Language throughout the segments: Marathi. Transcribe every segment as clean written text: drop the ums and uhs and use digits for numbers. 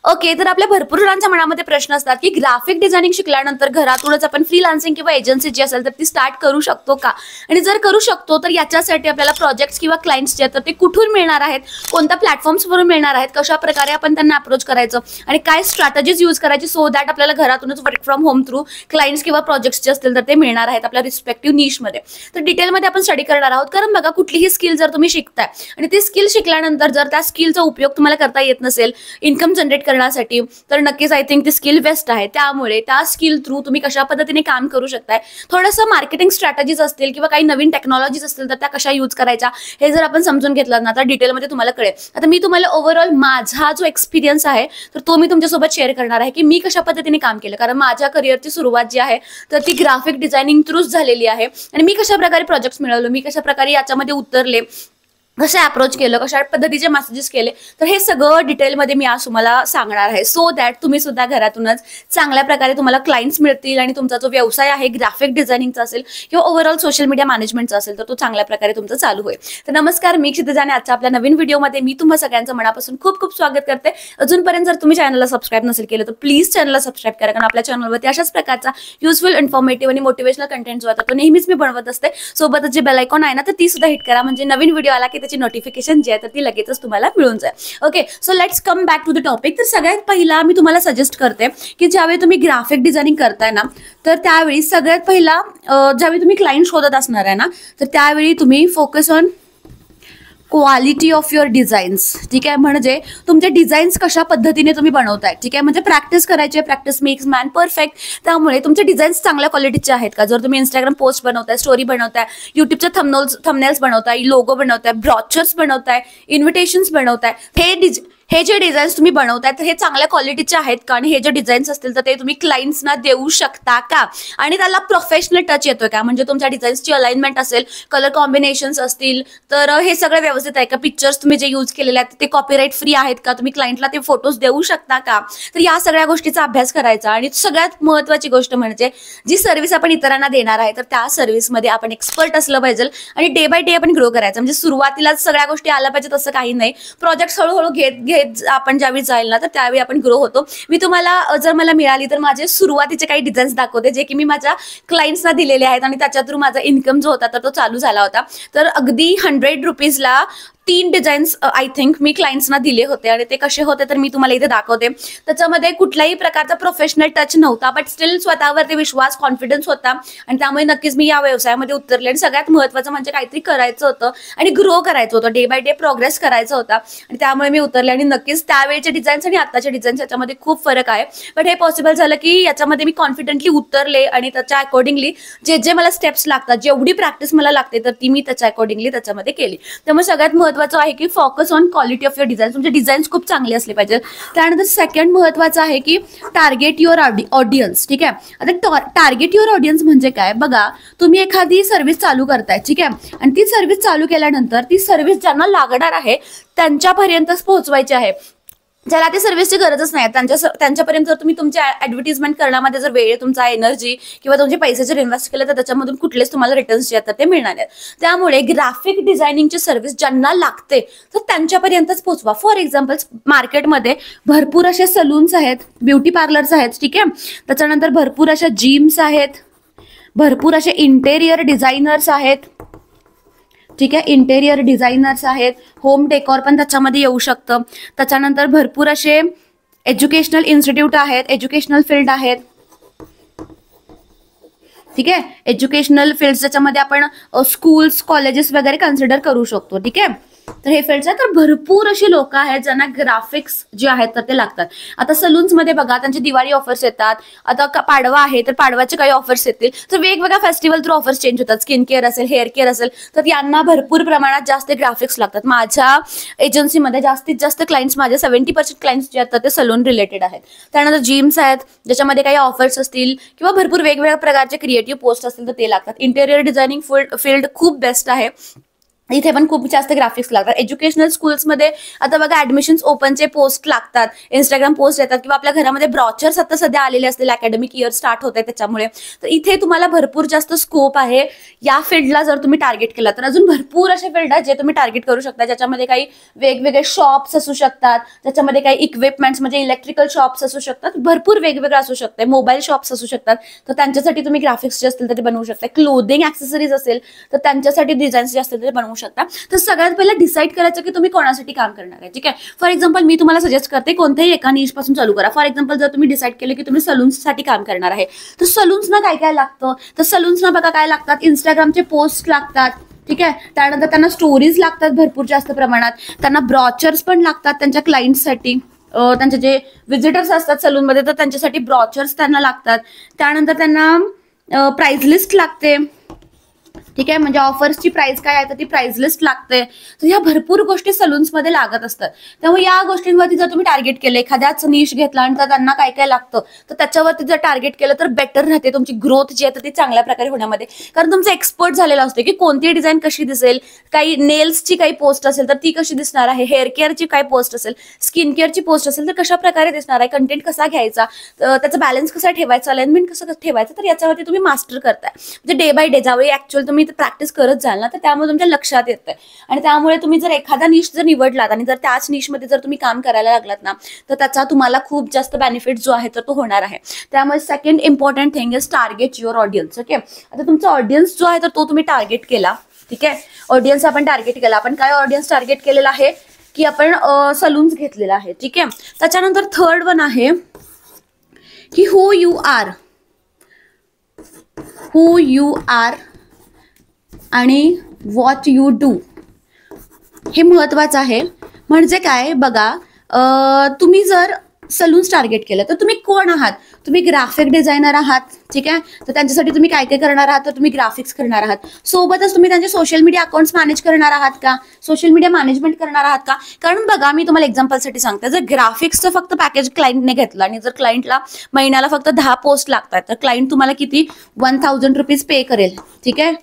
ओके, तर आपल्या भरपूर जणांच्या मनामध्ये प्रश्न असतात की ग्राफिक डिझायनिंग शिकल्यानंतर घरातूनच आपण फ्रीलान्सिंग किंवा एजन्सी जी असेल तर ती स्टार्ट करू शकतो का, आणि जर करू शकतो तर याच्यासाठी आपल्याला प्रोजेक्ट्स किंवा क्लायंट्स जे आहेत ते कुठून मिळणार आहेत, कोणत्या प्लॅटफॉर्म्सवरून मिळणार आहेत, कशा प्रकारे आपण त्यांना अप्रोच करायचं आणि काय स्ट्रॅटेजीज यूज करायची सो दॅट आपल्याला घरातूनच work from home through clients किंवा प्रोजेक्ट्स जे असतील तर ते मिळणार आहेत आपल्या रिस्पेक्टिव्ह निशमध्ये. तर डिटेलमध्ये आपण स्टडी करणार आहोत. कारण बघा, कुठलीही स्किल जर तुम्ही शिकताय आणि ती स्किल शिकल्यानंतर जर त्या स्किलचा उपयोग तुम्हाला करता येत नसेल इन्कम जनरेट करण्यासाठी, तर नक्कीच आय थिंक ती स्किल वेस्ट आहे. त्यामुळे त्या स्किल थ्रू तुम्ही कशा पद्धतीने काम करू शकताय, थोडंसं मार्केटिंग स्ट्रॅटेजीज असतील किंवा काही नवीन टेक्नॉलॉजीज असतील तर त्या कशा यूज करायच्या हे जर आपण समजून घेतलं ना तर डिटेलमध्ये तुम्हाला कळेल. आता मी तुम्हाला ओव्हरऑल माझा जो एक्सपिरियन्स आहे तर तो मी तुमच्यासोबत शेअर करणार आहे की मी कशा पद्धतीने काम केलं. कारण माझ्या करिअरची सुरुवात जी आहे तर ती ग्राफिक डिझायनिंग थ्रूच झालेली आहे आणि मी कशा प्रकारे प्रोजेक्ट्स मिळवलं, मी कशा प्रकारे याच्यामध्ये उतरले, कसे अप्रोच केलं, कशा पद्धतीचे मेसेजेस केले, तर हे सगळं डिटेलमध्ये मी आज तुम्हाला सांगणार आहे. सो दॅट तुम्ही सुद्धा घरातूनच चांगल्या प्रकारे तुम्हाला क्लायंट्स मिळतील आणि तुमचा जो व्यवसाय आहे ग्राफिक डिझायनिंगचा असेल किंवा ओव्हरऑल सोशल मीडिया मॅनेजमेंटचा असेल तर तो चांगल्या प्रकारे तुमचा चालू होईल. तर नमस्कार, मी क्षितिजा आणि आजच्या आपल्या नवीन व्हिडिओमध्ये मी तुम्हा सगळ्यांचं मनापासून खूप खूप स्वागत करते. अजूनपर्यंत जर तुम्ही चॅनलला सबस्क्राईब नसेल केलं तर प्लीज चॅनलला सबस्क्राईब करा. कारण आपल्या चॅनलवरती अशाच प्रकारचा युजफुल, इन्फॉर्मेटिव्ह आणि मोटिवेशनल कंटेंट जो आहे तो नेहमीच मी बनवत असते. सोबतच जे बेल आयकॉन आहे ना तर ती सुद्धा हिट करा, म्हणजे नवीन व्हिडिओ आला की त्याची नोटिफिकेशन तर ती लगेचच तुम्हाला मिळून जाईल. Okay, so let's come back to the topic. तर सगळ्यात पहिला मी तुम्हाला सजेस्ट करते की ज्यावेळी तुम्ही ग्राफिक डिझायनिंग करताय ना तर त्यावेळी सगळ्यात पहिला ज्यावेळी तुम्ही क्लायंट शोधत असणार आहे ना तर त्यावेळी तुम्ही focus on quality of your designs. ठीक आहे, म्हणजे तुमचे डिझाईन्स कशा पद्धतीने तुम्ही बनवताय. ठीक आहे, म्हणजे प्रॅक्टिस करायची, प्रॅक्टिस मेक्स मॅन परफेक्ट. त्यामुळे तुमचे डिझाईन्स चांगल्या क्वालिटीचे आहेत का. जर तुम्ही इंस्टाग्राम पोस्ट बनवताय, स्टोरी बनवताय, युट्यूबचे थंबनेल्स बनवताय, लोगो बनवताय, ब्रॉचर्स बनवताय, इन्व्हिटेशन्स बनवताय, हे जे डिझाईन्स तुम्ही बनवताय तर हे चांगल्या क्वालिटीचे आहेत का, आणि हे जे डिझाईन्स असतील तर ते तुम्ही क्लायंट्सना देऊ शकता का, आणि त्याला प्रोफेशनल टच येतोय का. म्हणजे तुमच्या डिझाईन्सची अलाइनमेंट असेल, कलर कॉम्बिनेशन्स असतील तर हे सगळं व्यवस्थित आहे का. पिक्चर्स तुम्ही जे यूज केलेले आहेत ते कॉपीराईट फ्री आहेत का, तुम्ही क्लायंटला ते फोटोज देऊ शकता का. तर या सगळ्या गोष्टीचा अभ्यास करायचा. आणि सगळ्यात महत्त्वाची गोष्ट म्हणजे जी सर्व्हिस आपण इतरांना देणार आहे तर त्या सर्व्हिसमध्ये आपण एक्सपर्ट असलं पाहिजे आणि डे बाय डे आपण ग्रो करायचं. म्हणजे सुरुवातीला सगळ्या गोष्टी आल्या पाहिजेत असं काही नाही. प्रोजेक्ट हळूहळू घेत आपण ज्यावेळी जाईल ना तर त्यावेळी आपण ग्रो होतो. मी तुम्हाला जर मला मिळाली तर माझे सुरुवातीचे काही डिझाईन्स दाखवते जे की मी माझ्या क्लायंट्सना दिलेले आहेत आणि त्याच्या थ्रू माझा इन्कम जो होता तर तो चालू झाला होता. तर अगदी 100 रुपीजला 3 डिझाईन्स आय थिंक मी क्लायंट्सना दिले होते आणि ते कसे होते तर मी तुम्हाला इथे दाखवते. त्याच्यामध्ये कुठल्याही प्रकारचा प्रोफेशनल टच नव्हता, बट स्टील स्वतःवरती विश्वास, कॉन्फिडन्स होता आणि त्यामुळे नक्कीच मी या व्यवसायामध्ये उतरले. आणि सगळ्यात महत्त्वाचं म्हणजे काहीतरी करायचं होतं आणि ग्रो करायचं होतं, डे बाय डे प्रोग्रेस करायचा होता आणि त्यामुळे मी उतरले. आणि नक्कीच त्यावेळेचे डिझाईन्स आणि आताच्या डिझाईन्स याच्यामध्ये खूप फरक आहे. बट हे पॉसिबल झालं की याच्यामध्ये मी कॉन्फिडंटली उतरले आणि त्याच्या अकॉर्डिंगली जे मला स्टेप्स लागतात, जेवढी प्रॅक्टिस मला लागते तर ती मी त्याच्या अकॉर्डिंगली त्याच्यामध्ये केली. त्यामुळे सगळ्यात महत्त्वाचं आहे की focus on quality of your designs. तुमचे डिझाईन्स खूप चांगले असले पाहिजे. त्यानंतर सेकंड महत्त्वाचं आहे की टार्गेट युअर ऑडियन्स. ठीक आहे, आता टार्गेट युअर ऑडियन्स म्हणजे काय. बघा, तुम्ही एखादी सर्व्हिस चालू करताय, ठीक आहे, आणि ती सर्व्हिस चालू केल्यानंतर ती सर्व्हिस ज्यांना लागणार आहे त्यांच्यापर्यंतच पोहोचवायची आहे. ज्याला त्या सर्व्हिसची गरजच नाही त्यांच्यापर्यंत जर तुम्ही तुमच्या ऍडव्हर्टिजमेंट करण्यामध्ये जर वेळ, तुमचा एनर्जी किंवा तुमचे पैसे जर इन्व्हेस्ट केले तर त्याच्यामधून कुठलेच तुम्हाला रिटर्न्स जे आहेत ते मिळणार आहेत. त्यामुळे ग्राफिक डिझायनिंगची सर्व्हिस ज्यांना लागते तर त्यांच्यापर्यंतच पोहोचवा. फॉर एक्झाम्पल, मार्केटमध्ये भरपूर असे सलून्स आहेत, ब्युटी पार्लर्स आहेत, ठीक आहे, त्याच्यानंतर भरपूर अशा जिम्स आहेत, भरपूर असे इंटेरियर डिझायनर्स आहेत, ठीक आहे, इंटेरियर डिझायनर्स आहेत, होम डेकोर पण त्याच्यामध्ये येऊ शकतं. त्याच्यानंतर भरपूर असे एज्युकेशनल इन्स्टिट्यूट आहेत, एज्युकेशनल फील्ड आहेत, ठीक आहे, एज्युकेशनल फील्ड ज्याच्यामध्ये आपण स्कूल्स, कॉलेजेस वगैरे कन्सिडर करू शकतो. ठीक आहे, तर हे फील्ड्स आहे. तर भरपूर अशी लोक आहेत ज्यांना ग्राफिक्स जे आहेत तर ते लागतात. आता सलून्समध्ये बघा, त्यांचे दिवाळी ऑफर्स येतात, आता पाडवा आहे तर पाडवाचे काही ऑफर्स येतील, तर वेगवेगळ्या फेस्टिवल थ्रू ऑफर्स चेंज होतात. स्किन केअर असेल, हेअर केअर असेल, तर यांना भरपूर प्रमाणात जास्त ग्राफिक्स लागतात. माझ्या एजन्सीमध्ये जास्तीत जास्त क्लायंट्स, माझे 70% क्लायंट्स जे आहेत ते सलून रिलेटेड आहेत. त्यानंतर जिम्स आहेत ज्याच्यामध्ये काही ऑफर्स असतील किंवा भरपूर वेगवेगळ्या प्रकारचे क्रिएटिव्ह पोस्ट असतील तर ते लागतात. इंटेरियर डिझायनिंग फील्ड खूप बेस्ट आहे. इथे पण खूप जास्त ग्राफिक्स लागतात. एज्युकेशनल स्कूल्समध्ये आता बघा ऍडमिशन्स ओपनचे पोस्ट लागतात, इंस्टाग्राम पोस्ट येतात, किंवा आपल्या घरामध्ये ब्रॉचर्स आता सध्या आलेले असतील, अकॅडमिक इयर स्टार्ट होत आहे त्याच्यामुळे. तर इथे तुम्हाला भरपूर जास्त स्कोप आहे या फील्डला. जर तुम्ही टार्गेट केला तर अजून भरपूर असे फील्ड आहेत जे तुम्ही टार्गेट करू शकता, ज्याच्यामध्ये काही वेगवेगळे शॉप्स असू शकतात, ज्याच्यामध्ये काही इक्विपमेंट्स म्हणजे इलेक्ट्रिकल शॉप्स असू शकतात, भरपूर वेगवेगळं असू शकते, मोबाईल शॉप्स असू शकतात. तर त्यांच्यासाठी तुम्ही ग्राफिक्स जे असतील तर ते बनवू शकता. क्लोथिंग ऍक्सेसरीज असेल तर त्यांच्यासाठी डिझाईन्स जे असतील ते बनवू शकता. तर सगळ्यात पहिला डिसाईड करायचं की तुम्ही कोणासाठी काम करणार आहे. ठीक आहे, फॉर एक्झाम्पल मी तुम्हाला सजेस्ट करते कोणत्याही एका निश पासून चालू करा. फॉर एक्झाम्पल जर तुम्ही डिसाईड केलं की तुम्ही सलून्ससाठी काम करणार आहे, तर सलून्सना काय काय लागतं, तर सलून्सना बघा काय लागतात, इंस्टाग्रामचे पोस्ट लागतात. ठीक आहे, त्यानंतर त्यांना स्टोरीज लागतात भरपूर जास्त प्रमाणात, त्यांना ब्रॉचर्स पण लागतात त्यांच्या क्लायंटसाठी, त्यांचे जे व्हिजिटर्स असतात सलूनमध्ये तर त्यांच्यासाठी ब्रॉचर्स त्यांना लागतात. त्यानंतर त्यांना प्राइस लिस्ट लागते. ठीक आहे, म्हणजे ऑफर्सची प्राइस काय आहे तर ती प्राइस लिस्ट लागते. तर ह्या भरपूर गोष्टी सलून्समध्ये लागत असतात. त्यामुळे या गोष्टींवरती जर तुम्ही टार्गेट केलं, एखाद्याच निश घेतला आणि त्यांना काय काय लागतं तर त्याच्यावरती जर टार्गेट केलं तर बेटर राहते. तुमची ग्रोथ जी आहे तर ती चांगल्या प्रकारे होण्यामध्ये, कारण तुमचं एक्सपर्ट झालेला असतो की कोणती डिझाईन कशी दिसेल. काही नेल्सची काही पोस्ट असेल तर ती कशी दिसणार आहे, हेअर केअरची काय पोस्ट असेल, स्किन केअरची पोस्ट असेल तर कशा प्रकारे दिसणार आहे, कंटेंट कसा घ्यायचा, त्याचा बॅलन्स कसा ठेवायचा, अलाइनमेंट कसं ठेवायचं, तर याच्यावरती तुम्ही मास्टर करताय. म्हणजे डे बाय डे ज्यावेळी ऍक्च्युअल तुम्ही प्रॅक्टिस करत जाल ना तर त्यामुळे तुमच्या लक्षात येतंय. आणि त्यामुळे तुम्ही जर एखादा निश जर निवडलात आणि जर त्याच निशमध्ये जर तुम्ही काम करायला लागलात ना तर त्याचा तुम्हाला खूप जास्त बेनिफिट जो आहे तर तो होणार आहे. त्यामुळे second important thing is target your audience. Okay, आता तुमचा ऑडियन्स जो आहे तर तो तुम्ही टार्गेट केला. ठीक आहे, ऑडियन्स आपण टार्गेट केला. आपण काय ऑडियन्स टार्गेट केलेला आहे की आपण सलून्स घेतलेला आहे. ठीक आहे, त्याच्यानंतर थर्ड वन आहे की हू यू आर आणि व्हॉट यू डू. हे महत्वाचं आहे. म्हणजे काय बघा, तुम्ही जर सलून्स टार्गेट केलं तर तुम्ही कोण आहात, तुम्ही ग्राफिक डिझायनर आहात. ठीक आहे, तर त्यांच्यासाठी तुम्ही काय काय करणार आहात तर तुम्ही ग्राफिक्स करणार आहात. सोबतच तुम्ही त्यांचे सोशल मीडिया अकाउंट्स मॅनेज करणार आहात का, सोशल मीडिया मॅनेजमेंट करणार आहात का. कारण बघा मी तुम्हाला एक्झाम्पलसाठी सांगते, जर ग्राफिक्सचं फक्त पॅकेज क्लायंटने घेतलं आणि जर क्लायंटला महिन्याला फक्त 10 पोस्ट लागतात तर क्लायंट तुम्हाला किती 1000 रुपीज पे करेल. ठीक आहे,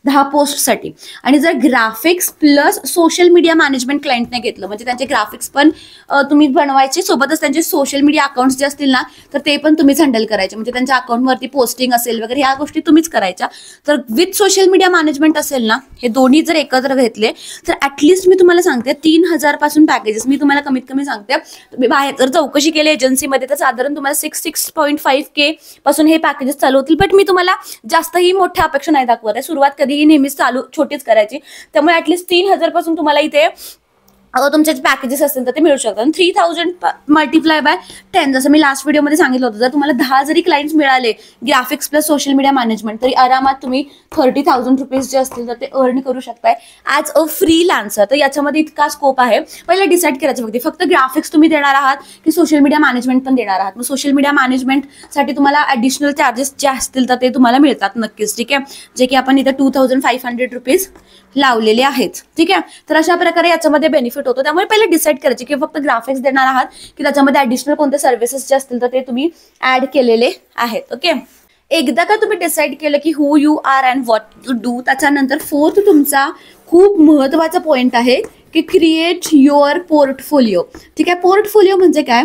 10 पोस्टसाठी. आणि जर graphics plus social media management क्लायंटने घेतलं म्हणजे त्यांचे ग्राफिक्स पण तुम्ही बनवायचे, सोबतच त्यांचे सोशल मीडिया अकाउंट्स जे असतील ना तर ते पण तुम्हीच हँडल करायचे. म्हणजे त्यांच्या अकाउंटवरती पोस्टिंग असेल वगैरे ह्या गोष्टी तुम्हीच करायच्या. तर विथ सोशल मीडिया मॅनेजमेंट असेल ना, हे दोन्ही जर एकत्र घेतले तर ऍटलिस्ट मी तुम्हाला सांगते 3000 पासून पॅकेजेस मी तुम्हाला कमीत कमी सांगते. तुम्ही बाहेर जर चौकशी केली एजन्सीमध्ये तर साधारण तुम्हाला 6.5K पासून हे पॅकेजेस चालू होतील. बट मी तुम्हाला जास्तही मोठ्या अपेक्षा नाही दाखवत आहे. सुरुवात कधीही नेहमीच चालू छोटीच करायची. त्यामुळे ऍटलीस्ट 3000 पासून तुम्हाला इथे तुमचे जे पॅकेजेस असतील तर ते मिळू शकतात. 3000 मल्टिप्लाय बाय 10 जसं मी लास्ट व्हिडिओमध्ये सांगितलं होतं, जर तुम्हाला 10 जरी क्लायंट्स मिळाले graphics plus social media management तरी आरामात तुम्ही 30,000 रुपीज जे असतील तर ते अर्न करू शकताय ॲज अ फ्रीलान्सर. तर याच्यामध्ये इतका स्कोप आहे. पहिलं डिसाईड करायचं फक्त ग्राफिक्स तुम्ही देणार आहात की सोशल मीडिया मॅनेजमेंट पण देणार आहात. मग सोशल मीडिया मॅनेजमेंटसाठी तुम्हाला ॲडिशनल चार्जेस जे असतील तर ते तुम्हाला मिळतात नक्कीच. ठीक आहे, जे की आपण इथे 2500 रुपीज लावलेले आहेत. ठीक आहे, तर अशा प्रकारे याच्यामध्ये बेनिफिट होतो. त्यामुळे पहिले डिसाईड करायचे की फक्त ग्राफिक्स देणार आहात की त्याच्यामध्ये ऍडिशनल कोणते सर्व्हिसेस जे असतील तर ते तुम्ही ऍड केलेले आहेत. ओके, एकदा का तुम्ही डिसाईड केलं की who you are and what you do, त्याच्यानंतर फोर्थ तुमचा खूप महत्वाचा पॉइंट आहे की क्रिएट युअर पोर्टफोलिओ. ठीक आहे, पोर्टफोलिओ म्हणजे काय,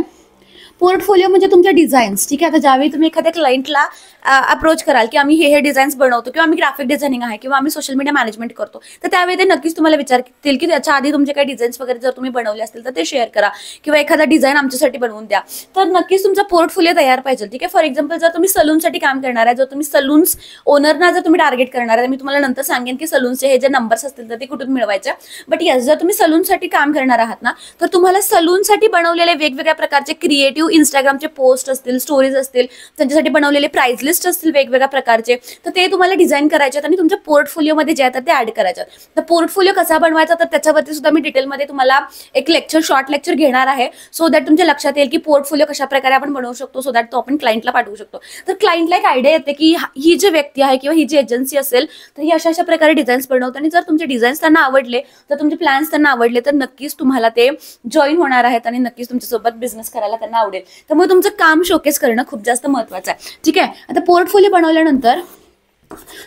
पोर्टफोलिओ म्हणजे तुमच्या डिझाईन्स. ठीक आहे, आता ज्यावेळी तुम्ही एखाद्या क्लायंटला अप्रोच कराल की आम्ही हे डिझाईन्स बनवतो किंवा आम्ही ग्राफिक डिझायनिंग आहे किंवा आम्ही सोशल मीडिया मॅनेजमेंट करतो, तर त्यावेळी ते नक्कीच तुम्हाला विचारतील की त्याच्या आधी तुमचे काही डिझाईन्स वगैरे जर तुम्ही बनवले असतील तर ते शेअर करा किंवा एखादा डिझाईन आमच्यासाठी बनवून द्या. तर नक्कीच तुमचा पोर्टफोलिओ तयार पाहिजे. ठीक आहे, फॉर एक्झाम्पल जर तुम्ही सलूनसाठी काम करणार आहे, जर तुम्ही सलून्स ओनरना जर तुम्ही टार्गेट करणार आहे, मी तुम्हाला नंतर सांगेन की सलूनचे हे जे नंबर्स असतील तर ते कुठून मिळवायचे. बट यस, जर तुम्ही सलूनसाठी काम करणार आहात ना तर तुम्हाला सलूनसाठी बनवलेले वेगवेगळ्या प्रकारचे क्रिएटिव्ह इंस्टाग्रामचे पोस्ट असतील, स्टोरीज असतील, त्यांच्यासाठी बनवलेले प्राइस लिस्ट असतील वेगवेगळ्या प्रकारचे, तर ते तुम्हाला डिझाईन करायचे आणि तुमच्या पोर्टफोलिओमध्ये जे आहे ते ऍड करायचे. तर पोर्टफोलिओ कसा बनवायचा तर त्याच्यावरती सुद्धा मी डिटेलमध्ये तुम्हाला एक शॉर्ट लेक्चर घेणार आहे, सो दॅट तुमच्या लक्षात येईल की पोर्टफोलिओ कशा प्रकारे आपण बनवू शकतो, सो दॅट तो आपण क्लायंटला पाठवू शकतो. तर क्लायंटला एक आयडिया येते की ही जी व्यक्ती आहे किंवा ही जी एजन्सी असेल तर ही अशा प्रकारे डिझाईन्स बनवते आणि जर तुमचे डिझाईन्स त्यांना आवडले, तर तुमचे प्लॅन्स त्यांना आवडले तर नक्कीच तुम्हाला ते जॉईन होणार आहेत आणि नक्कीच तुमच्यासोबत बिझनेस करायला त्यांना आवडेल. त्यामुळे तुमचं काम शोकेस करणं खूप जास्त महत्त्वाचं आहे. ठीक आहे, आता पोर्टफोलिओ बनवल्यानंतर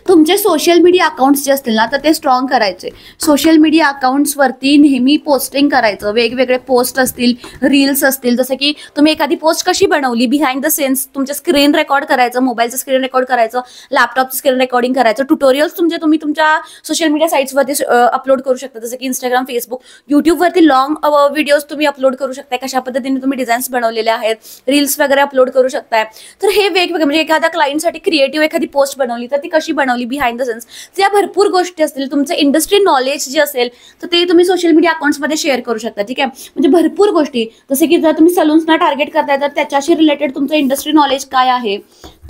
तुमचे सोशल मीडिया अकाउंट्स जे असतील ना तर ते स्ट्रॉंग करायचे. सोशल मीडिया अकाउंट्सवरती नेहमी पोस्टिंग करायचं. वेगवेगळे पोस्ट असतील, रील्स असतील, जसं की तुम्ही एखादी पोस्ट कशी बनवली, बिहाइंड द सीन्स तुमचं स्क्रीन रेकॉर्ड करायचं, मोबाईलचं स्क्रीन रेकॉर्ड करायचं, लॅपटॉपचं स्क्रीन रेकॉर्डिंग करायचं. ट्युटोरियल्स तुम्ही तुमच्या सोशल मीडिया साईट्सवरती अपलोड करू शकता, जसं की इंस्टाग्राम, फेसबुक, युट्यूबवरती लॉंग व्हिडिओज तुम्ही अपलोड करू शकता. कशा पद्धतीने तुम्ही डिझाईन्स बनवलेले आहेत, रील्स वगैरे अपलोड करू शकताय. तर हे वेगवेगळे म्हणजे एखाद्या क्लायंटसाठी क्रिएटिव्ह एखादी पोस्ट बनवली तर ती कशी बनवली बिहाइंड द सीन्स, त्या भरपूर गोष्टी असतील. तुमचं इंडस्ट्री नॉलेज जे असेल तर ते तुम्ही सोशल मीडिया अकाउंट्समध्ये शेअर करू शकता. ठीक आहे, म्हणजे भरपूर गोष्टी, जसे की जर तुम्ही सलून्सना टार्गेट करताय तर त्याच्याशी रिलेटेड तुमचं इंडस्ट्री नॉलेज काय आहे.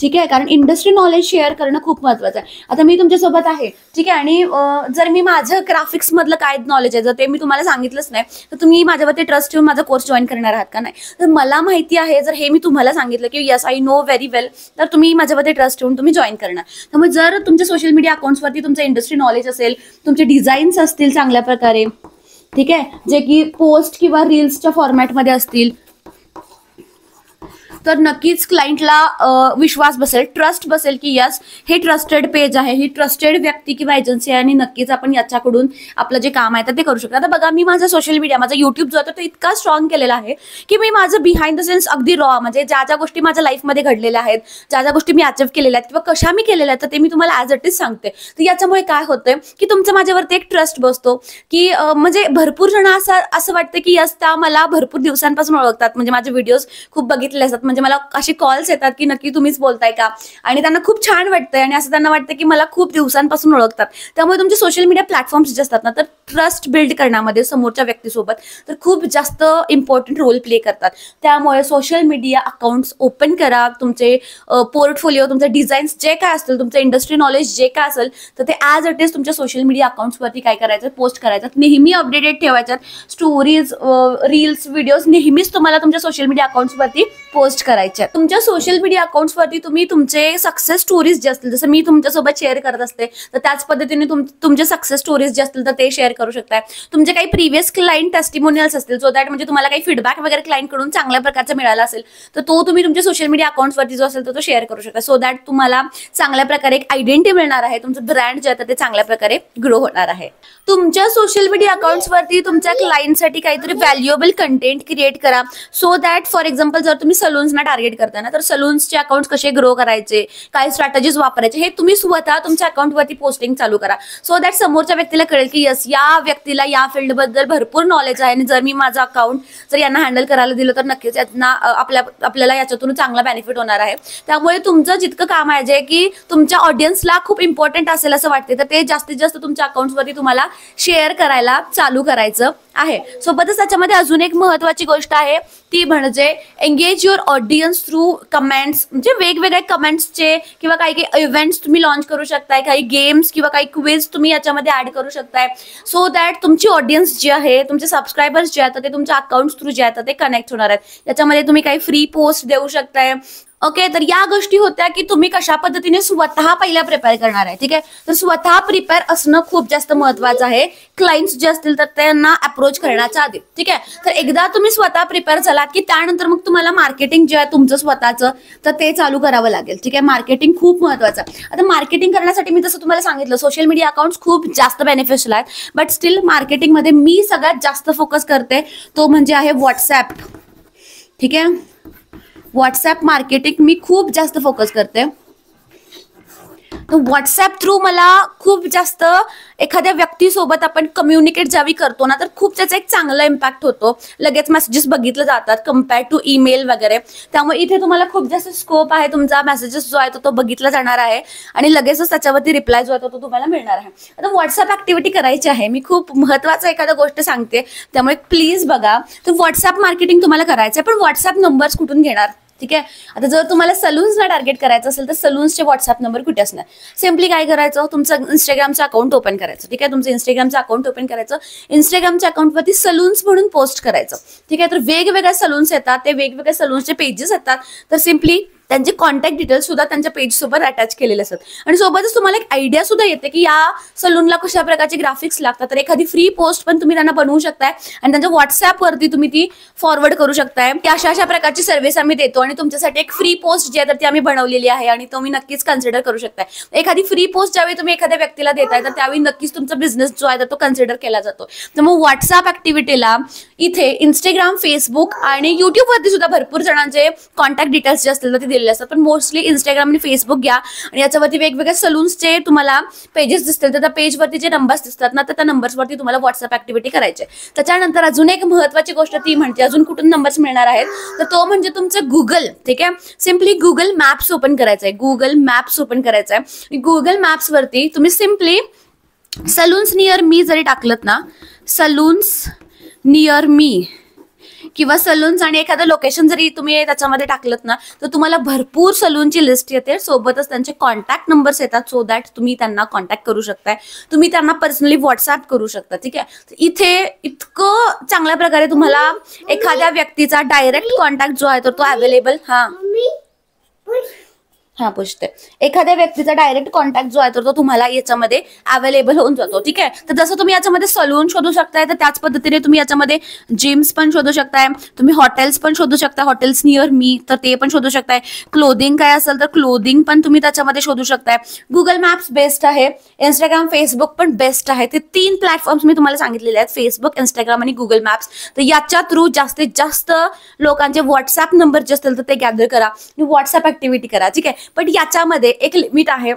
ठीक आहे, कारण इंडस्ट्री नॉलेज शेअर करणं खूप महत्त्वाचं आहे. आता मी तुमच्यासोबत आहे, ठीक आहे, आणि जर मी माझं ग्राफिक्स मधलं काय नॉलेज आहे जर ते मी तुम्हाला सांगितलंच नाही तर तुम्ही माझ्यावरती ट्रस्ट ठेवून माझा कोर्स जॉईन करणार आहात का? नाही. तर मला माहिती आहे, जर हे मी तुम्हाला सांगितलं की येस आय नो व्हेरी वेल, तर तुम्ही माझ्यावरती ट्रस्ट ठेवून तुम्ही जॉईन करणार. त्यामुळे जर तुमच्या सोशल मीडिया अकाउंट्सवरती तुमचं इंडस्ट्री नॉलेज असेल, तुमचे डिझाईन्स असतील चांगल्या प्रकारे, ठीक आहे, जे की पोस्ट किंवा रील्सच्या फॉर्मॅटमध्ये असतील, तर नक्कीच क्लायंटला विश्वास बसेल, ट्रस्ट बसेल की यस हे ट्रस्टेड पेज आहे, ही ट्रस्टेड व्यक्ती किंवा एजन्सी आहे आणि नक्कीच आपण याच्याकडून आपलं जे काम आहे तर ते करू शकतो. आता बघा, मी माझा सोशल मीडिया, माझा युट्यूब जो आहे तो इतका स्ट्रॉंग केलेला आहे की मी माझं बिहाइंड द सीन्स अगदी रॉ, म्हणजे ज्या ज्या गोष्टी माझ्या लाईफमध्ये घडलेल्या आहेत, ज्या ज्या गोष्टी मी अचीव्ह केलेल्या आहेत किंवा कशा मी केलेल्या आहेत, तर ते मी तुम्हाला ॲज इट इज सांगते. तर याच्यामुळे काय होतंय की तुमचं माझ्यावरती एक ट्रस्ट बसतो की म्हणजे भरपूर जण असं वाटतं की यस त्या मला भरपूर दिवसांपासून ओळखतात, म्हणजे माझे व्हिडिओज खूप बघितले असतात, म्हणजे मला असे कॉल्स येतात की नक्की तुम्हीच बोलताय का, आणि त्यांना खूप छान वाटतंय आणि असं त्यांना वाटतं की मला खूप दिवसांपासून ओळखतात. त्यामुळे तुमचे सोशल मीडिया प्लॅटफॉर्म्स जे असतात ना तर ट्रस्ट बिल्ड करण्यामध्ये समोरच्या व्यक्तीसोबत तर खूप जास्त इम्पॉर्टंट रोल प्ले करतात. त्यामुळे सोशल मीडिया अकाउंट्स ओपन करा. तुमचे पोर्टफोलिओ, तुमचे डिझाईन्स जे काय असतील, तुमचं इंडस्ट्री नॉलेज जे काय असेल तर ते ॲज इट इज तुमच्या सोशल मीडिया अकाउंट्सवरती काय करायचं, पोस्ट करायचं, नेहमी अपडेटेड ठेवायच्यात. स्टोरीज, रील्स, व्हिडिओज नेहमीच तुम्हाला तुमच्या सोशल मीडिया अकाउंट्सवरती पोस्ट करायचे. तुमच्या सोशल मीडिया अकाउंट्सवरती तुम्ही तुमचे सक्सेस स्टोरीज जे असतील, जसं मी तुमच्यासोबत शेअर करत असते, तर त्याच पद्धतीने तुमचे सक्सेस स्टोरीज जे असतील तर ते शेअर करू शकताय. तुमचे काही प्रिव्हियस क्लायंट टेस्टिमोनियल्स असतील, सो दॅट म्हणजे तुम्हाला काही फीडबॅक वगैरे क्लायंटकडून चांगल्या प्रकारचा मिळाला असेल तर तो तुम्ही तुमच्या सोशल मीडिया अकाउंट्सवरती जो असेल तर तो शेअर करू शकता. सो दॅट तुम्हाला चांगल्या प्रकारे एक आयडेंटिटी मिळणार आहे, तुमचं ब्रँड जे आहे ते चांगल्या प्रकारे ग्रो होणार आहे. तुमच्या सोशल मीडिया अकाउंट्सवरती तुमच्या क्लायंटसाठी काहीतरी व्हॅल्युएबल कंटेंट क्रिएट करा. सो दॅट फॉर एक्झाम्पल जर तुम्ही सलून्सना टार्गेट करता ना तर सलून्सचे अकाउंट्स कसे ग्रो करायचे, काय स्ट्रॅटेजीज वापरायचे, हे तुम्ही स्वतः तुमच्या अकाउंटवरती पोस्टिंग चालू करा. सो दॅट समोरच्या व्यक्तीला कळेल की यस या व्यक्तीला या फील्डबद्दल भरपूर नॉलेज आहे आणि जर मी माझं अकाउंट जर यांना हँडल करायला दिलं तर नक्कीच यांना आपल्याला याच्यातून चांगला बेनिफिट होणार आहे. त्यामुळे तुमचं जितकं काम आहे जे की तुमच्या ऑडियन्सला खूप इम्पॉर्टंट असेल असं वाटते तर ते जास्तीत जास्त तुमच्या अकाउंट्सवरती तुम्हाला शेअर करायला चालू करायचं आहे. सोबतच त्याच्यामध्ये अजून एक महत्त्वाची गोष्ट आहे ती म्हणजे engage your audience through comments. म्हणजे वेगवेगळे कमेंट्सचे किंवा काही काही इव्हेंट्स तुम्ही लॉन्च करू शकताय, काही गेम्स किंवा काही क्विज तुम्ही याच्यामध्ये ऍड करू शकताय. सो दॅट तुमची ऑडियन्स जी आहे, तुमचे सबस्क्रायबर्स जे आहेत ते तुमच्या अकाउंट्स थ्रू जे आहेत ते कनेक्ट होणार आहेत. याच्यामध्ये तुम्ही काही फ्री पोस्ट देऊ शकताय. ओके, तर या गोष्टी होत्या की तुम्ही कशा पद्धतीने स्वतः पहिल्या प्रिपेअर करणार आहे. ठीक आहे, तर स्वतः प्रिपेअर असणं खूप जास्त महत्त्वाचं आहे क्लायंट्स जे असतील तर त्यांना अप्रोच करण्याच्या आधी. ठीक आहे, तर एकदा तुम्ही स्वतः प्रिपेअर झालात की त्यानंतर मग तुम्हाला मार्केटिंग जे आहे तुमचं स्वतःचं तर ते चालू करावं लागेल. ठीक आहे, मार्केटिंग खूप महत्त्वाचं. आता मार्केटिंग करण्यासाठी मी जसं तुम्हाला सांगितलं सोशल मीडिया अकाउंट्स खूप जास्त बेनिफिशियल आहेत, बट स्टील मार्केटिंगमध्ये मी सगळ्यात जास्त फोकस करते तो म्हणजे आहे व्हॉट्सॲप. ठीक आहे, व्हॉट्सॲप मार्केटिंग मी खूप जास्त फोकस करते. तर व्हॉट्सॲप थ्रू मला खूप जास्त एखाद्या व्यक्तीसोबत आपण कम्युनिकेट ज्यावेळी करतो ना तर खूप त्याचा एक चांगला इम्पॅक्ट होतो. लगेच मेसेजेस बघितले जातात कम्पेअर टू ईमेल वगैरे. त्यामुळे इथे तुम्हाला खूप जास्त स्कोप आहे. तुमचा मेसेजेस जो आहे तो बघितला जाणार आहे आणि लगेचच त्याच्यावरती रिप्लाय जो आहे तो तुम्हाला मिळणार आहे. आता व्हॉट्सॲप ऍक्टिव्हिटी करायची आहे. मी खूप महत्त्वाचं एखादा गोष्ट सांगते त्यामुळे प्लीज बघा. तर व्हॉट्सॲप मार्केटिंग तुम्हाला करायचं आहे, पण व्हॉट्सॲप नंबर्स कुठून घेणार? ठीक आहे, आता जर तुम्हाला सलून्सला टार्गेट करायचं असेल तर सलून्सचे व्हॉट्सअप नंबर कुठे असणार? सिम्पली काय करायचं, तुमचं इंस्टाग्रामचं अकाउंट ओपन करायचं. ठीक आहे, तुमचं इंस्टाग्रामचं अकाउंट ओपन करायचं, इंस्टाग्रामच्या अकाउंटवरती सलून्स म्हणून पोस्ट करायचं. ठीक आहे, तर वेगवेगळ्या सलून्स येतात, ते वेगवेगळ्या सलून्सचे पेजेस येतात, तर सिम्पली त्यांचे कॉन्टॅक्ट डिटेल्स सुद्धा त्यांच्या पेज सोबत अटॅच केलेले असतात. आणि सोबतच तुम्हाला एक आयडिया सुद्धा येते की या सलूनला कशा प्रकारचे ग्राफिक्स लागतात. तर एखादी फ्री पोस्ट पण तुम्ही त्यांना बनवू शकताय आणि त्यांच्या व्हॉट्सअपवरती तुम्ही ती फॉरवर्ड करू शकताय की अशा प्रकारची सर्व्हिस आम्ही देतो आणि तुमच्यासाठी एक फ्री पोस्ट जी आहे तर ती आम्ही बनवलेली आहे आणि तुम्ही नक्कीच कन्सिडर करू शकताय. एखादी फ्री पोस्ट ज्यावेळी तुम्ही एखाद्या व्यक्तीला देताय तर त्यावेळी नक्कीच तुमचा बिझनेस जो आहे तर तो कन्सिडर केला जातो. तर मग व्हॉट्सअप ऍक्टिव्हिटीला इथे इंस्टाग्राम, फेसबुक आणि युट्यूबवरती सुद्धा भरपूर जणांचे कॉन्टॅक्ट डिटेल्स जे असतील तर ते दिलेले असतात. पण मोस्टली इंस्टाग्राम आणि फेसबुक घ्या आणि याच्यावरती वेगवेगळ्या सलून्सचे तुम्हाला पेजेस दिसतील तर त्या पेजवरती जे नंबर्स दिसतात ना तर त्या नंबर्सवरती तुम्हाला व्हॉट्सअप ऍक्टिव्हिटी करायचे. त्याच्यानंतर अजून एक महत्त्वाची गोष्ट ती म्हणते अजून कुठून नंबर्स मिळणार आहेत तर तो म्हणजे तुमचं गुगल. ठीक आहे, सिम्पली गुगल मॅप्स ओपन करायचं आहे. गुगल मॅप्स ओपन करायचं आहे. गुगल मॅप्सवरती तुम्ही सिम्पली सलून्स नियर मी जरी टाकलत ना, सलून्स नियर मी किंवा सलून्स आणि एखादं लोकेशन जरी तुम्ही त्याच्यामध्ये टाकलत ना तर तुम्हाला भरपूर सलूनची लिस्ट येते. सोबतच त्यांचे कॉन्टॅक्ट नंबर्स येतात सो दॅट तुम्ही त्यांना कॉन्टॅक्ट करू शकताय. तुम्ही त्यांना पर्सनली व्हॉट्सअप करू शकता. ठीक आहे, इथे इतकं चांगल्या प्रकारे तुम्हाला एखाद्या व्यक्तीचा डायरेक्ट कॉन्टॅक्ट जो आहे तर तो अवेलेबल पुछते एखाद्या व्यक्तीचा डायरेक्ट कॉन्टॅक्ट जो आहे तर तो तुम्हाला याच्यामध्ये अवेलेबल होऊन जातो. ठीक आहे, तर जसं तुम्ही याच्यामध्ये सलून शोधू शकताय तर त्याच पद्धतीने तुम्ही याच्यामध्ये जिम्स पण शोधू शकताय. तुम्ही हॉटेल्स पण शोधू शकता, हॉटेल्स नियर मी तर ते पण शोधू शकताय. क्लोदिंग काय असेल तर क्लोदिंग पण तुम्ही त्याच्यामध्ये शोधू शकताय. गुगल मॅप्स बेस्ट आहे, इंस्टाग्राम, फेसबुक पण बेस्ट आहे. ते 3 प्लॅटफॉर्म्स मी तुम्हाला सांगितलेले आहेत, फेसबुक, इंस्टाग्राम आणि गुगल मॅप्स. तर याच्या थ्रू जास्तीत जास्त लोकांचे व्हॉट्सअप नंबर जे असतील तर ते गॅदर करा आणि व्हॉट्सअप ऍक्टिव्हिटी करा. ठीक आहे, पण याच्यामध्ये एक लिमिट आहे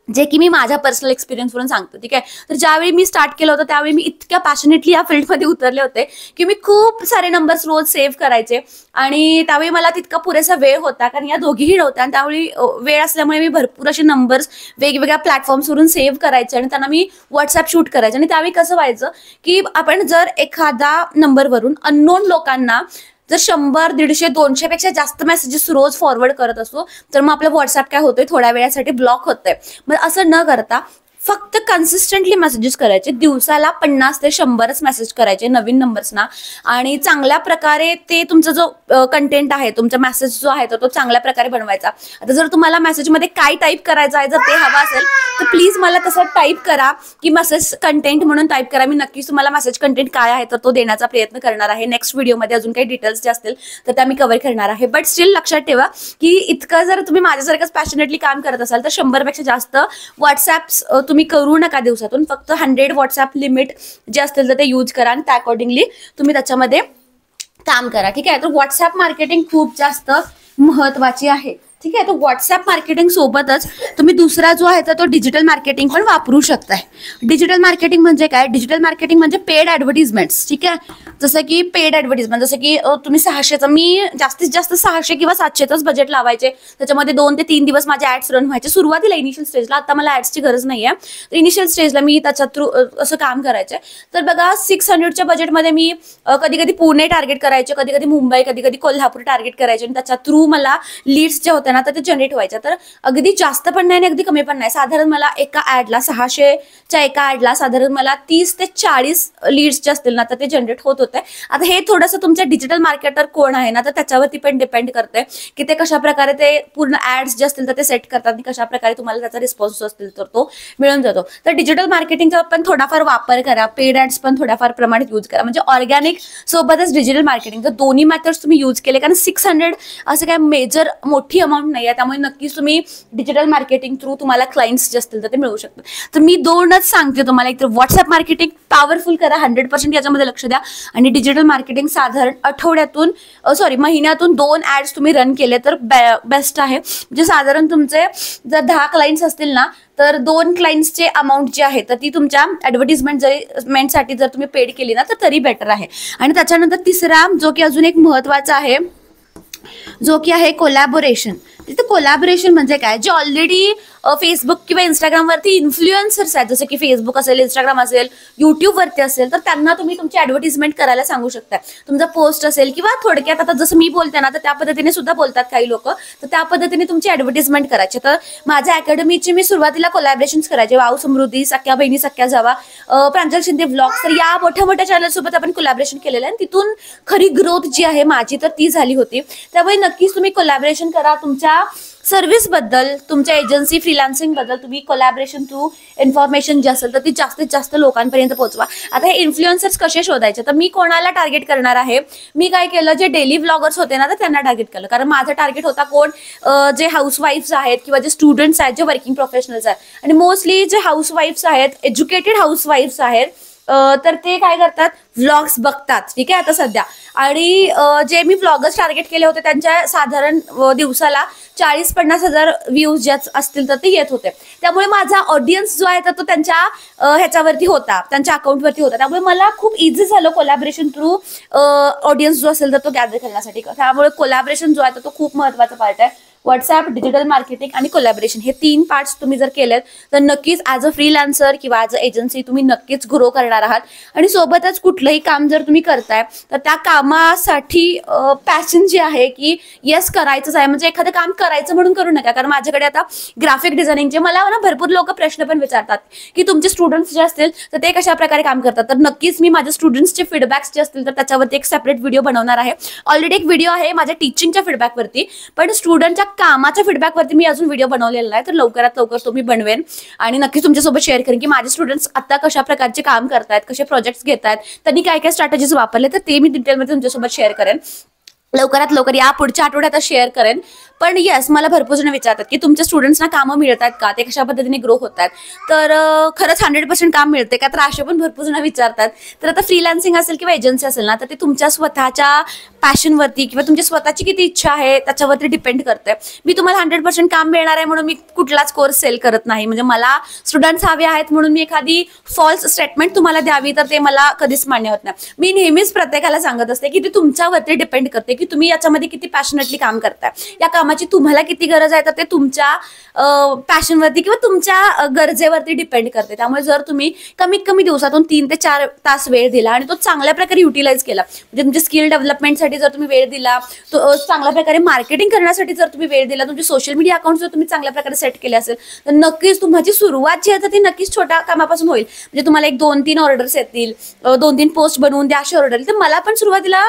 जे की मी माझ्या पर्सनल एक्सपिरियन्सवरून सांगते. ठीक आहे, तर ज्यावेळी मी स्टार्ट केलं होतं त्यावेळी मी इतक्या पॅशनेटली या फील्डमध्ये उतरले होते की मी खूप सारे नंबर्स रोज सेव्ह करायचे आणि त्यावेळी मला तितका पुरेसा वेळ होता कारण या दोघीही नव्हत्या आणि त्यावेळी वेळ असल्यामुळे मी भरपूर असे नंबर्स वेगवेगळ्या प्लॅटफॉर्म्सवरून सेव्ह करायचे आणि त्यांना मी व्हॉट्सअप शूट करायचे. आणि त्यावेळी कसं व्हायचं की आपण जर एखादा नंबरवरून अननोन लोकांना जर 100, 150, 200 पेक्षा जास्त मेसेजेस रोज फॉरवर्ड करत असतो तर मग आपलं व्हॉट्सअप काय होतंय थोड्या वेळासाठी ब्लॉक होतंय. मग असं न करता फक्त कन्सिस्टंटली मेसेजेस करायचे. दिवसाला 50 ते 100च मेसेज करायचे नवीन नंबर्सना आणि चांगल्या प्रकारे ते तुमचा जो कंटेंट आहे, तुमचा मेसेज जो आहे तो चांगल्या प्रकारे बनवायचा. आता जर तुम्हाला मेसेजमध्ये काय टाईप करायचं आहे जर ते हवं असेल तर प्लीज मला तसं टाईप करा की मेसेज कंटेंट म्हणून टाईप करा. मी नक्कीच तुम्हाला मेसेज कंटेंट काय आहे तर तो देण्याचा प्रयत्न करणार आहे. नेक्स्ट व्हिडिओमध्ये अजून काही डिटेल्स जे असतील तर त्या मी कव्हर करणार आहे. बट स्टील लक्षात ठेवा की इतकं जर तुम्ही माझ्यासारखंच पॅशनेटली काम करत असाल तर 100 पेक्षा जास्त व्हॉट्सअप्स तुम्ही करू नका दिवसातून. फक्त 100 व्हॉट्सअप लिमिट जे असतील तर ते यूज करा आणि त्या अकॉर्डिंगली तुम्ही त्याच्यामध्ये काम करा. ठीक आहे, तर व्हॉट्सअप मार्केटिंग खूप जास्त महत्वाची आहे. ठीक आहे, तर व्हॉट्सअप मार्केटिंग सोबतच तुम्ही दुसरा जो आहे तर तो डिजिटल मार्केटिंग पण वापरू शकताय. डिजिटल मार्केटिंग म्हणजे काय? डिजिटल मार्केटिंग म्हणजे पेड ऍडव्हर्टिजमेंट्स. ठीक आहे, जसं की पेड ऍडव्हर्टिजमेंट जसं की तुम्ही 600चं मी जास्तीत जास्त 600 किंवा 700च बजेट लावायचे. त्याच्यामध्ये 2 ते 3 दिवस माझे ऍड्स रन व्हायचे सुरुवातीला इनिशियल स्टेजला. आता मला ऍड्सची गरज नाही आहे, तर इनिशियल स्टेजला मी त्याच्या थ्रू असं काम करायचे. तर बघा 600च्या बजेटमध्ये मी कधी कधी पुणे टार्गेट करायचे, कधी कधी मुंबई, कधी कधी कोल्हापूर टार्गेट करायचे आणि त्याच्या थ्रू मला लीड्स जे होते ना तर ते जनरेट व्हायचे. तर अगदी जास्त पण नाही आणि अगदी कमी पण नाही, साधारण मला एका ऍडला 600च्या एका ऍडला साधारण मला 30 ते 40 लीड्स जे असतील ना तर ते जनरेट होत होते. आता हे थोडंसं तुमच्या डिजिटल मार्केटर कोण आहे ना तर त्याच्यावरती पण डिपेंड करते की ते कशा प्रकारे ते पूर्ण ऍड्स जे असतील तर ते सेट करतात आणि कशा प्रकारे तुम्हाला त्याचा रिस्पॉन्स असतील तर तो मिळून जातो. तर डिजिटल मार्केटिंगचा पण थोडाफार वापर करा, पेड ऍड्स पण थोड्याफार प्रमाणात यूज करा. म्हणजे ऑर्गॅनिक सोबतच डिजिटल मार्केटिंग तर दोन्ही मेथड्स तुम्ही यूज केले कारण 600 असं काय मेजर मोठी अमाऊंट नाही आहे. त्यामुळे नक्कीच तुम्ही डिजिटल मार्केटिंग थ्रू तुम्हाला क्लायंट्स जे असतील तर ते मिळू शकतात. तर मी 2च सांगते तुम्हाला, एक तर व्हॉट्सअप मार्केटिंग पॉवरफुल करा, 100% याच्यामध्ये लक्ष द्या आणि डिजिटल मार्केटिंग साधारण महिन्यातून 2 ऍड्स तुम्ही रन केले तर बेस्ट आहे. म्हणजे साधारण तुमचे जर 10 क्लायंट्स असतील ना तर 2 क्लायंट्सचे अमाऊंट जी आहे तर ती तुमच्या ऍडव्हर्टिजमेंटसाठी जर तुम्ही पेड केली ना तर तरी बेटर आहे. आणि त्याच्यानंतर तिसरा जो की अजून एक महत्वाचा आहे जो की आहे कोलॅबोरेशन. तिथे कोलॅबोरेशन म्हणजे काय, जे ऑलरेडी फेसबुक किंवा इंस्टाग्रामवरती इन्फ्लुएन्सर्स आहेत, जसं की फेसबुक असेल, इंस्टाग्राम असेल, युट्यूबवरती असेल, तर त्यांना तुम्ही तुमची ऍडव्हर्टिजमेंट करायला सांगू शकता. तुमचा पोस्ट असेल किंवा थोडक्यात आता जसं मी बोलते ना, तर त्या पद्धतीने सुद्धा बोलतात काही लोक, तर त्या पद्धतीने तुमची ऍडव्हर्टिजमेंट करायची. तर माझ्या अकॅडमीची मी सुरुवातीला कोलॅबरेशन करायचे, वाव समृद्धी, सख्या बहिणी सख्या जावा, प्रांजल शिंदे व्लॉग्स, तर या मोठ्या मोठ्या चॅनल सोबत आपण कोलॅबरेशन केलेलं आहे. तिथून खरी ग्रोथ जी आहे माझी तर ती झाली होती. त्यामुळे नक्कीच तुम्ही कोलॅबरेशन करा. तुमच्या सर्व्हिस बद्दल, तुमच्या एजन्सी फ्रीलान्सिंग बद्दल तुम्ही कोलॅबरेशन थ्रू इन्फॉर्मेशन जी असेल तर ती जास्तीत जास्त लोकांपर्यंत पोहोचवा. आता हे इन्फ्लुएन्सर्स कसे शोधायचे, तर मी कोणाला टार्गेट करणार आहे, मी काय केलं, जे डेली व्लॉगर्स होते ना तर त्यांना टार्गेट केलं. कारण माझं टार्गेट होता कोण, जे हाऊसवाईफ्स आहेत किंवा जे स्टुडंट्स आहेत, जे वर्किंग प्रोफेशनल्स आहेत. आणि मोस्टली जे हाऊसवाईफ्स आहेत, एज्युकेटेड हाऊसवाईफ्स आहेत, तर ते काय करतात, व्लॉग्स बघतात. ठीक आहे आता सध्या. आणि जे मी व्लॉगर्स टार्गेट केले होते त्यांच्या साधारण दिवसाला 40-50 हजार व्ह्यूज ज्या असतील तर ते येत होते. त्यामुळे माझा ऑडियन्स जो आहे तर तो त्यांच्या ह्याच्यावरती होता, त्यांच्या अकाउंटवरती होता. त्यामुळे मला खूप इझी झालं कोलॅबरेशन थ्रू ऑडियन्स जो असेल तर तो गॅदर करण्यासाठी. त्यामुळे कोलॅबरेशन जो आहे तर तो खूप महत्त्वाचा पार्ट आहे. व्हॉट्सॲप, डिजिटल मार्केटिंग आणि कोलॅबरेशन हे 3 पार्ट्स तुम्ही जर केलेत तर नक्कीच ॲज अ फ्रीलान्सर किंवा ॲज अ एजन्सी तुम्ही नक्कीच ग्रो करणार आहात. आणि सोबतच कुठलंही काम जर तुम्ही करताय तर त्या कामासाठी पॅशन जी आहे की येस करायचंच आहे, म्हणजे एखादं काम करायचं म्हणून करू नका. कारण माझ्याकडे आता ग्राफिक डिझायनिंगचे मला ना भरपूर लोक प्रश्न पण विचारतात की तुमचे स्टुडंट्स जे असतील तर ते कशा प्रकारे काम करतात. तर नक्कीच मी माझ्या स्टुडंट्सचे फीडबॅक्स जे असतील तर त्याच्यावरती एक सेपरेट व्हिडिओ बनवणार आहे. ऑलरेडी एक व्हिडिओ आहे माझ्या टीचिंगच्या फीडबॅकवरती, पण स्टुडंटच्या कामाच्या फीडबॅकवरती मी अजून व्हिडिओ बनवलेला आहे. तर लवकरात लवकर तो मी बनवेन आणि नक्कीच तुमच्यासोबत शेअर करेन की माझे स्टुडंट्स आता कशा प्रकारचे काम करतायत, कसे प्रोजेक्ट्स घेत आहेत, त्यांनी काय काय स्ट्रॅटेजीज वापरले, तर ते मी डिटेलमध्ये तुमच्यासोबत शेअर करेन लवकरात लवकर, या पुढच्या आठवड्यात शेअर करेन. पण येस, मला भरपूर जण विचारतात की तुमच्या स्टुडंट्सना कामं मिळतात का, ते कशा पद्धतीने ग्रो होत आहेत. तर खरंच 100% काम मिळते का, तर असे पण भरपूर जण विचारतात. तर आता फ्रीलान्सिंग असेल किंवा एजन्सी असेल ना, तर ते तुमच्या स्वतःच्या पॅशनवरती किंवा तुमची स्वतःची किती इच्छा आहे त्याच्यावरती डिपेंड करते. मी तुम्हाला 100% काम मिळणार आहे म्हणून मी कुठलाच कोर्स सेल करत नाही. म्हणजे मला स्टुडंट्स हवे आहेत म्हणून मी एखादी फॉल्स स्टेटमेंट तुम्हाला द्यावी तर ते मला कधीच मान्य होत नाही. मी नेहमीच प्रत्येकाला सांगत असते की ते तुमच्यावरती डिपेंड करते की तुम्ही याच्यामध्ये किती पॅशनेटली काम करताय, या कामाची तुम्हाला किती गरज आहे, तर ते तुमच्या पॅशनवरती किंवा तुमच्या गरजेवरती डिपेंड करते. त्यामुळे जर तुम्ही कमीत कमी दिवसातून 3 ते 4 तास वेळ दिला आणि तो चांगल्या प्रकारे युटिलाइज केला, म्हणजे तुमच्या स्किल डेव्हलपमेंटसाठी जर तुम्ही वेळ दिला, तो चांगल्या प्रकारे मार्केटिंग करण्यासाठी जर तुम्ही वेळ दिला, तुमचे सोशल मीडिया अकाउंट जर तुम्ही चांगल्या प्रकारे सेट केले असेल, तर नक्कीच तुमची सुरुवात जी आहे तर ती नक्कीच छोट्या कामापासून होईल. म्हणजे तुम्हाला 1-2-3 ऑर्डर्स येतील, 2-3 पोस्ट बनवून द्या अशी ऑर्डर येईल. तर मला पण सुरुवातीला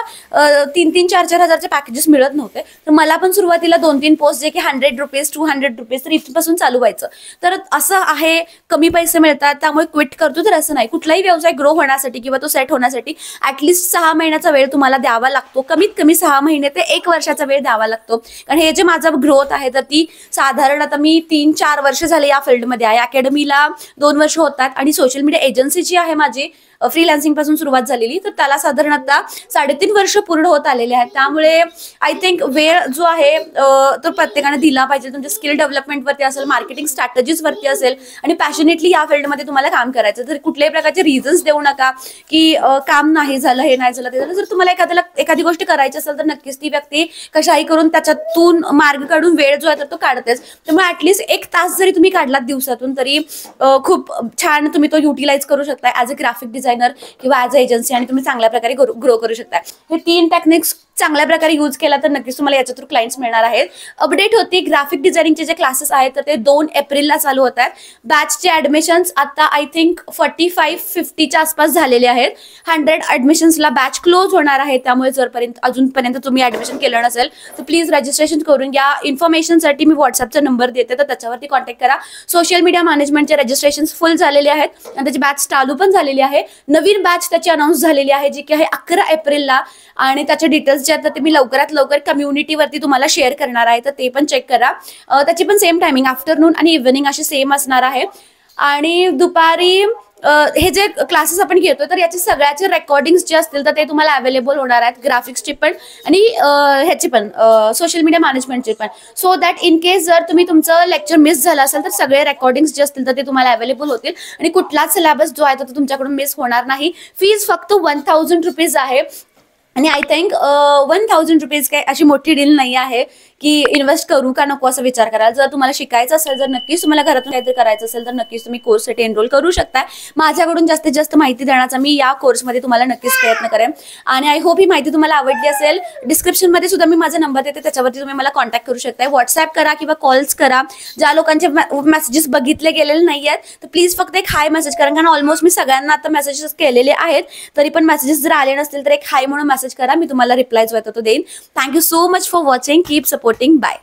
3-3, 4-4 हजारचे पॅकेजेस मिळत नव्हते. तर मला पण सुरुवातीला 2-3 पोस्ट जे की 100 रुपीज, 200 रुपीज तर इथपासून चालू व्हायचं. तर असं आहे, कमी पैसे मिळतात त्यामुळे क्विट करतो तर असं नाही. कुठलाही व्यवसाय ग्रो होण्यासाठी किंवा तो सेट होण्यासाठी ऍटलिस्ट 6 महिन्याचा वेळ तुम्हाला द्यावा लागतो. कमीत कमी 6 महिने ते 1 वर्षाचा वेळ द्यावा लागतो. कारण हे जे माझं ग्रोथ आहे तर ती साधारण आता मी 3-4 वर्ष झाले या फील्डमध्ये आहे. अकॅडमीला 2 वर्ष होतात आणि सोशल मीडिया एजन्सी जी आहे माझी फ्रीलान्सिंग पासून सुरुवात झालेली, तर त्याला साधारण आता 3.5 वर्ष पूर्ण होत आलेले आहेत. त्यामुळे आय थिंक वेळ जो आहे तो प्रत्येकाने दिला पाहिजे. तुमच्या स्किल डेव्हलपमेंटवरती असेल, मार्केटिंग स्ट्रॅटेजीजवरती असेल आणि पॅशनेटली या फील्डमध्ये तुम्हाला काम करायचं. तर कुठल्याही प्रकारचे रिझन्स देऊ नका की काम नाही झालं, हे नाही झालं, ते झालं. जर तुम्हाला एखादी गोष्ट करायची असेल तर नक्कीच ती व्यक्ती कशाही करून त्याच्यातून मार्ग काढून वेळ जो आहे तर तो काढतेच. त्यामुळे ऍटलीस्ट 1 तास जरी तुम्ही काढलात दिवसातून तरी खूप छान तुम्ही तो युटिलाइज करू शकता ॲज अ ग्राफिक डिझायनर किंवा ॲज अ एजन्सी आणि तुम्ही चांगल्या प्रकारे ग्रो करू शकता. हे 3 टेक्निक्स चांगल्या प्रकारे यूज केला तर नक्कीच तुम्हाला याच्या थ्रू क्लायंट्स मिळणार आहेत. अपडेट होती, ग्राफिक डिझायनिंगचे जे क्लासेस आहेत तर ते 2 एप्रिलला चालू होत आहेत. बॅचचे ऍडमिशन्स आता आय थिंक 45-50च्या आसपास झालेले आहेत. 100 ऍडमिशन्सला बॅच क्लोज होणार आहे. त्यामुळे जर अजूनपर्यंत तुम्ही ऍडमिशन केलं नसेल तर प्लीज रजिस्ट्रेशन करून घ्या. इन्फॉर्मेशनसाठी मी व्हॉट्सअपचा नंबर देते तर त्याच्यावरती कॉन्टॅक्ट करा. सोशल मीडिया मॅनेजमेंटचे रजिस्ट्रेशन फुल झालेले आहेत आणि त्याची बॅच चालू पण झालेली आहे. नवीन बॅच त्याची अनाऊन्स झालेली आहे जी की आहे 11 एप्रिलला आणि त्याचे डिटेल्स जे आहेत ते मी लवकरात लवकर कम्युनिटीवरती तुम्हाला शेअर करणार आहे. तर ते पण चेक करा. त्याची पण सेम टायमिंग आफ्टरनून आणि इव्हिनिंग अशी सेम असणार आहे. आणि दुपारी हे जे क्लासेस आपण घेतो तर याचे सगळ्याचे रेकॉर्डिंग्स जे असतील तर ते तुम्हाला अवेलेबल होणार आहेत, ग्राफिक्सचे पण आणि ह्याची पण सोशल मीडिया मॅनेजमेंटचे पण. सो दॅट इन केस जर तुम्ही तुमचं लेक्चर मिस झालं असेल तर सगळे रेकॉर्डिंग्स जे असतील तर ते तुम्हाला अवेलेबल होतील आणि कुठलाच सिलेबस जो आहे तो तुमच्याकडून मिस होणार नाही. फीज फक्त 1000 रुपीज आहे. आणि आय थिंक 1000 रुपीज काय अशी मोठी डील नाही आहे की इन्व्हेस्ट करू का नको असं विचार करा. जर तुम्हाला शिकायचं असेल, जर नक्कीच तुम्हाला घरातून काहीतरी करायचं असेल तर नक्कीच तुम्ही कोर्ससाठी एनरोल करू शकता. माझ्याकडून जास्तीत जास्त माहिती देण्याचा मी या कोर्समध्ये तुम्हाला नक्कीच प्रयत्न करेन. आणि आय होप ही माहिती तुम्हाला आवडली असेल. डिस्क्रिप्शनमध्ये सुद्धा मी माझा नंबर देते, त्याच्यावरती तुम्ही मला कॉन्टॅक्ट करू शकता. व्हॉट्सअप करा किंवा कॉल्स करा. ज्या लोकांचे मेसेजेस बघितले गेलेले नाही आहेत तर प्लीज फक्त एक हाय मेसेज करा, कारण ऑलमोस्ट मी सगळ्यांना आता मेसेजेस केलेले आहेत. तरी पण मेसेजेस जर आले नसतील तर एक हाय म्हणून मेसेज करा, मी तुम्हाला रिप्लाय जो आहे तो देईन. Thank you so much for watching. Keep supporting. Bye.